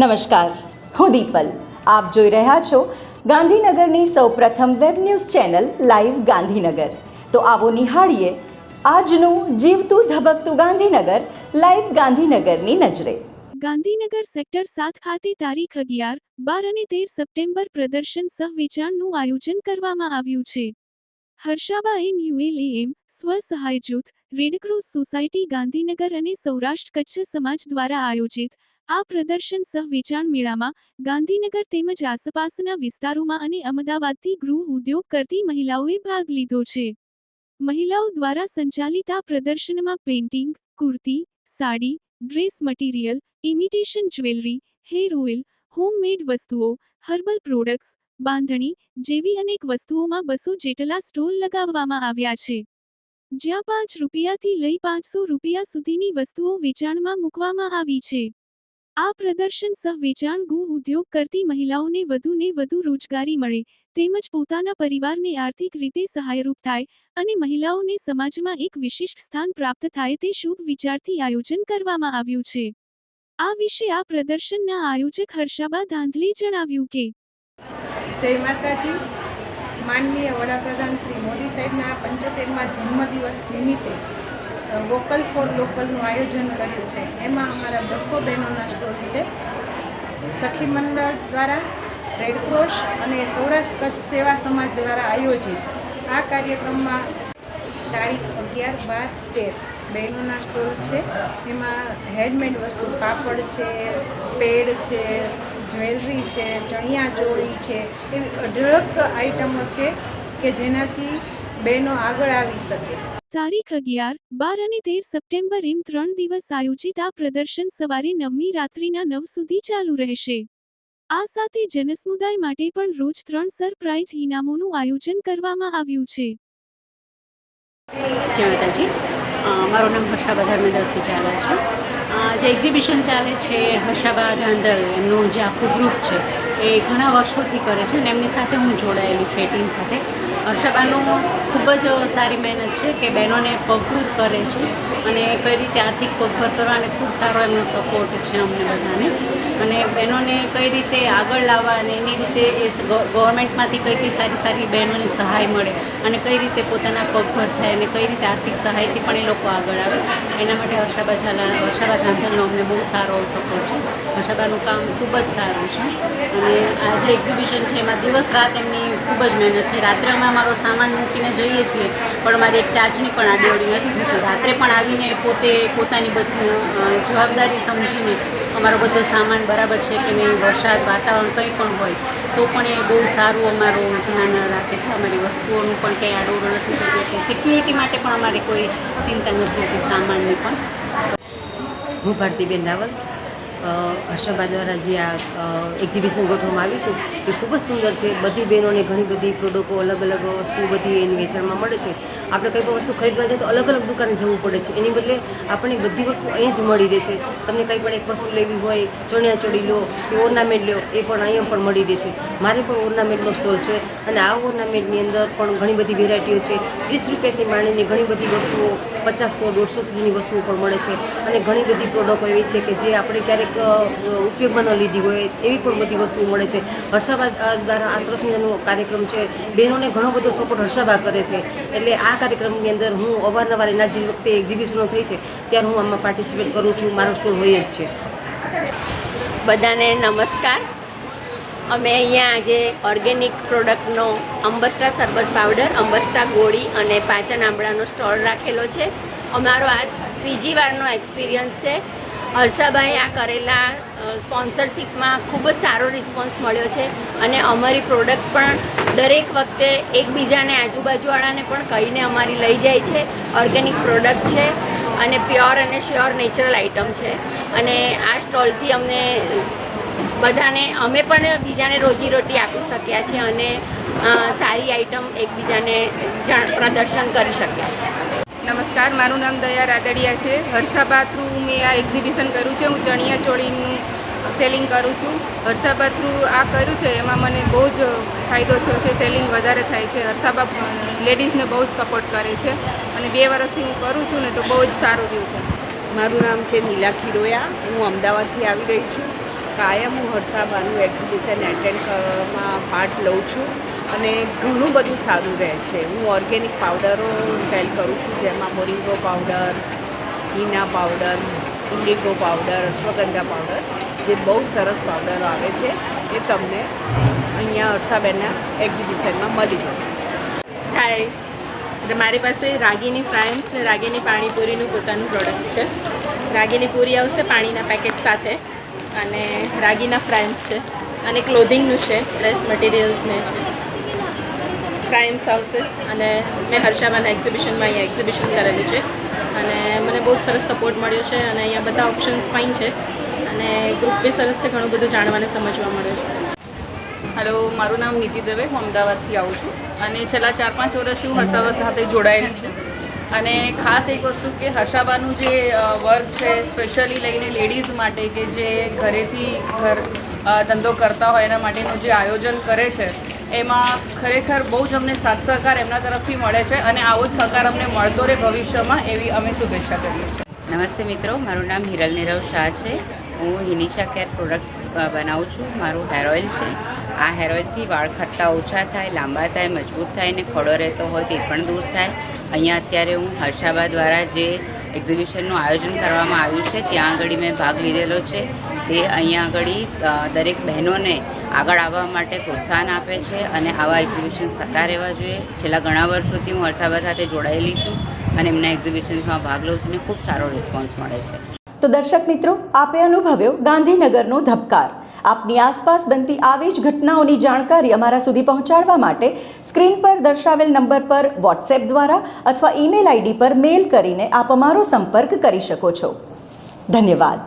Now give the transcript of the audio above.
નમસ્કાર, હું દીપલ. આપ જોઈ રહ્યા છો ગાંધીનગરની સૌપ્રથમ web news channel live Gandhinagar. તો આવો નિહાળીએ આજનું જીવતું ધબકતું ગાંધીનગર લાઈવ ગાંધીનગરની નજરે. ગાંધીનગર સેક્ટર 7 ખાતે તારીખ 11, 12 અને 13 સપ્ટેમ્બર પ્રદર્શન સહ વેચાણનું આયોજન કરવામાં આવ્યું છે. હર્ષાબા NULAM, સ્વસહાય જૂથ, રેડક્રોસ સોસાયટી ગાંધીનગર અને સૌરાષ્ટ્ર કચ્છ સમાજ દ્વારા આયોજિત આ પ્રદર્શન સહ વેચાણ મેળામાં ગાંધીનગર તેમજ આસપાસના વિસ્તારોમાં અને અમદાવાદથી ગૃહ ઉદ્યોગ કરતી મહિલાઓએ ભાગ લીધો છે. મહિલાઓ દ્વારા સંચાલિત આ પ્રદર્શનમાં painting, kurti, sari, dress material, imitation jewellery, hair oil, homemade વસ્તુઓ, હર્બલ પ્રોડક્ટ્સ, બાંધણી જેવી અનેક વસ્તુઓમાં 200 જેટલા સ્ટોલ લગાવવામાં આવ્યા છે. જ્યાં ₹5થી લઈ ₹500 સુધીની વસ્તુઓ વેચાણમાં મૂકવામાં આવી છે. આ પ્રદર્શન સહ વેચાણ ગૃહ ઉદ્યોગ કરતી મહિલાઓને વધુને વધુ રોજગારી મળે તેમજ પોતાના પરિવારને આર્થિક રીતે સહાયરૂપ થાય અને મહિલાઓને સમાજમાં એક વિશિષ્ટ સ્થાન પ્રાપ્ત થાય તે શુભ વિચારથી આયોજન કરવામાં આવ્યું છે. આ વિશે આ પ્રદર્શનના આયોજક હર્ષાબા ધાંધલે જણાવ્યું કે જય માતાજી. માનનીય વડાપ્રધાન શ્રી મોદી સાહેબના 75મા જન્મદિવસ નિમિત્તે વોકલ ફોર લોકલનું આયોજન કર્યું છે. એમાં અમારા 200 બહેનોના સ્ટોલ છે. સખી મંડળ દ્વારા, રેડક્રોસ અને સૌરાષ્ટ્ર કચ્છ સેવા સમાજ દ્વારા આયોજિત આ કાર્યક્રમમાં તારીખ 11, 12, 13 બહેનોના સ્ટોલ છે. એમાં હેન્ડમેડ વસ્તુ, પાપડ છે, પેડ છે, જ્વેલરી છે, ચણિયા ચોળી છે, એવી અઢળક આઇટમો છે કે જેનાથી બહેનો આગળ આવી શકે. તારીખ 11, 12 અને 13 સપ્ટેમ્બર એમ 3 દિવસ આયોજિત આ પ્રદર્શન સવારે 9ની રાત્રિના 9 સુધી ચાલુ રહેશે. આ સાથે જનસમુદાય માટે પણ રોજ 3 સરપ્રાઇઝ ઇનામોનું આયોજન કરવામાં આવ્યું છે. જય માતાજી. મારું નામ હર્ષાબા ધર્મેન્દ્રસિંહ ઝાલા છે. જે એક્ઝિબિશન ચાલે છે હર્ષાબા ધાંધલ એમનું જે આખું ગ્રુપ છે એ ઘણા વર્ષોથી કરે છે અને એમની સાથે હું જોડાયેલી છું એ ટીમ સાથે. હર્ષાબાનું ખૂબ જ સારી મહેનત છે કે બહેનોને પગભર કરે છે અને કઈ રીતે આર્થિક પગભર કરવા અને ખૂબ સારો એમનો સપોર્ટ છે અમને બધાને. અને બહેનોને કઈ રીતે આગળ લાવવા અને એની રીતે એ ગવર્મેન્ટમાંથી કઈ સારી બહેનોને સહાય મળે અને કઈ રીતે પોતાના પગભર થાય અને કઈ રીતે આર્થિક સહાયથી પણ એ લોકો આગળ આવે એના માટે હર્ષાબા ધાંધલનો અમને બહુ સારો સપોર્ટ છે. હર્ષાબાનું કામ ખૂબ જ સારું છે અને આ જે એક્ઝિબિશન છે એમાં દિવસ રાત એમની ખૂબ જ મહેનત છે. રાત્રે અમે અમારો સામાન મૂકીને જઈએ છીએ પણ અમારી એક ટાચની પણ આડીઅવડી નથી થતી. રાત્રે પણ આવીને પોતે પોતાની બધી જવાબદારી સમજીને અમારો બધો સામાન બરાબર છે કે નહીં, વરસાદ વાતાવરણ કંઈ પણ હોય તો પણ એ બહુ સારું અમારું ધ્યાન રાખે છે. અમારી વસ્તુઓનું પણ કંઈ આડોડો નથી થતું. સિક્યુરિટી માટે પણ અમારે કોઈ ચિંતા નથી હોતી સામાનની પણ. હું ભારતીબેન રાવલ. હર્ષાબા દ્વારા જે આ એક્ઝિબિશન ગોઠવવામાં આવ્યું છે એ ખૂબ જ સુંદર છે. બધી બહેનોને ઘણી બધી પ્રોડક્ટો, અલગ અલગ વસ્તુ બધી એની વેચાણમાં મળે છે. આપણે કંઈ પણ વસ્તુ ખરીદવા જાય તો અલગ અલગ દુકાને જવું પડે છે. એની બદલે આપણને બધી વસ્તુ અહીં જ મળી રહે છે. તમને કંઈ પણ એક વસ્તુ લેવી હોય, ચણિયાચોળી લો કે ઓર્નામેન્ટ લો, એ પણ અહીંયા પણ મળી રહે છે. મારે પણ ઓર્નામેન્ટનો સ્ટોલ છે અને આ ઓર્નામેન્ટની અંદર પણ ઘણી બધી વેરાયટીઓ છે. 30 રૂપિયાથી માંડીને ઘણી બધી વસ્તુઓ 50, 100, 150 સુધીની વસ્તુઓ પણ મળે છે અને ઘણી બધી પ્રોડક્ટો એવી છે કે જે આપણે ક્યારેક ઉપયોગમાં ન લીધી હોય એવી પણ બધી વસ્તુઓ મળે છે. હર્ષાબા દ્વારા આ સરસ મજાનો કાર્યક્રમ છે. બહેનોને ઘણો બધો સપોર્ટ હર્ષાબા કરે છે. એટલે આ કાર્યક્રમની અંદર હું અવારનવાર એના જે વખતે એક્ઝિબિશનો થઈ છે ત્યારે હું આમાં પાર્ટિસિપેટ કરું છું. મારો સ્ટોલ હોય જ છે. બધાને નમસ્કાર. અમે અહીંયા આજે ઓર્ગેનિક પ્રોડક્ટનો અંબસ્ટા સરબત પાવડર, અંબસ્ટા ગોળી અને પાચન આંબળાનો સ્ટોલ રાખેલો છે. અમારો આ 3જી વારનો એક્સપિરિયન્સ છે. હર્ષાબાએ આ કરેલા સ્પોન્સરશિપમાં ખૂબ જ સારો રિસ્પોન્સ મળ્યો છે અને અમારી પ્રોડક્ટ પણ દરેક વખતે એકબીજાને આજુબાજુવાળાને પણ કહીને અમારી લઈ જાય છે. ઓર્ગેનિક પ્રોડક્ટ છે અને પ્યોર અને શ્યોર નેચરલ આઇટમ છે અને આ સ્ટોલથી અમને બધાને અમે પણ બીજાને રોજીરોટી આપી શક્યા છે અને સારી આઇટમ એકબીજાને પ્રદર્શન કરી શક્યા છે. નમસ્કાર, મારું નામ દયા રાદડિયા છે. હર્ષાબા થ્રુ મેં આ એક્ઝિબિશન કર્યું છે. હું ચણિયા ચોળીનું સેલિંગ કરું છું. હર્ષાબા થ્રુ આ કર્યું છે એમાં મને બહુ જ ફાયદો થયો છે. સેલિંગ વધારે થાય છે. હર્ષાબા લેડીઝને બહુ જ સપોર્ટ કરે છે અને 2 વર્ષથી હું કરું છું ને તો બહુ જ સારું રહ્યું છે. મારું નામ છે નીલા ખીરોયા. હું અમદાવાદથી આવી રહી છું. કાયમ હું હર્ષાબાનું એક્ઝિબિશન એટેન્ડ કરવામાં પાર્ટ લઉં છું અને ઘણું બધું સારું રહે છે. હું ઓર્ગેનિક પાવડરો સેલ કરું છું, જેમાં મોરિંગો પાવડર, હીના powder, indigo powder, ashwagandha powder, જે બહુ સરસ પાવડરો આવે છે એ તમને અહીંયા હર્ષાબેનના એક્ઝિબિશનમાં મળી જશે. હાય, એટલે મારી પાસે રાગીની ફ્રાયમ્સ ને રાગીની પાણીપુરીનું પોતાનું પ્રોડક્ટ્સ છે. રાગીની પૂરી આવશે પાણીના પેકેટ સાથે, અને રાગીના ફ્રાયમ્સ છે, અને ક્લોધિંગનું છે, ડ્રેસ મટીરિયલ્સને છે. ફ્રાયમ્સ આવશે, અને મેં હર્ષાબાના એક્ઝિબિશનમાં અહીંયા એક્ઝિબિશન કરેલું છે, અને મને બહુ જ સરસ સપોર્ટ મળ્યો છે, અને અહીંયા બધા ઓપ્શન્સ ફાઇન છે, અને ગ્રુપ બી સરસ છે, ઘણું બધું જાણવાને સમજવા મળે છે. હેલો, મારું નામ નીતિ દવે, હું અમદાવાદથી આવું છું અને છેલ્લા 4-5 વર્ષથી હું હર્ષાબા સાથે જોડાયેલી છું. અને ખાસ એક વસ્તુ કે હર્ષાબાનું જે વર્ક છે સ્પેશિયલી લઈને લેડીઝ માટે, કે જે ઘરેથી ધંધો કરતા હોય એના માટેનું જે આયોજન કરે છે, એમાં ખરેખર બહુ જ અમને સાથ સહકાર એમના તરફથી મળે છે, અને આવો જ સહકાર અમને મળતો રહે ભવિષ્યમાં, એવી અમે શુભેચ્છા કરીએ છીએ. નમસ્તે મિત્રો, મારું નામ હિરલ નીરવ શાહ છે. હું હિનિશા કેર પ્રોડક્ટ્સ બનાવું છું. મારું હેર ઓઇલ છે. આ હેર ઓઇલથી વાળ ખરતા ઓછા થાય, લાંબા થાય, મજબૂત થાય, ને ખોડો રહેતો હોય તે પણ દૂર થાય. અહીંયા અત્યારે હું હર્ષાબા દ્વારા જે એક્ઝિબિશનનું આયોજન કરવામાં આવ્યું છે ત્યાં આગળ મેં ભાગ લીધેલો છે. તે અહીંયા આગળ દરેક બહેનોને આગળ આવવા માટે પ્રોત્સાહન આપે છે, અને આવા એક્ઝિબિશન્સ થતા રહેવા જોઈએ. છેલ્લા ઘણા વર્ષોથી હું હર્ષાબા સાથે જોડાયેલી છું અને એમના એક્ઝિબિશન્સમાં ભાગ લઉં છું, અને ખૂબ સારો રિસ્પોન્સ મળે છે. તો દર્શક મિત્રો, આપે અનુભવ્યો ગાંધીનગરનો ધબકાર. આપની આસપાસ બનતી આવી જ ઘટનાઓની જાણકારી અમારા સુધી પહોંચાડવા માટે સ્ક્રીન પર દર્શાવેલ નંબર પર વોટ્સએપ દ્વારા અથવા ઈમેલ આઈડી પર મેલ કરીને આપ અમારો સંપર્ક કરી શકો છો. ધન્યવાદ.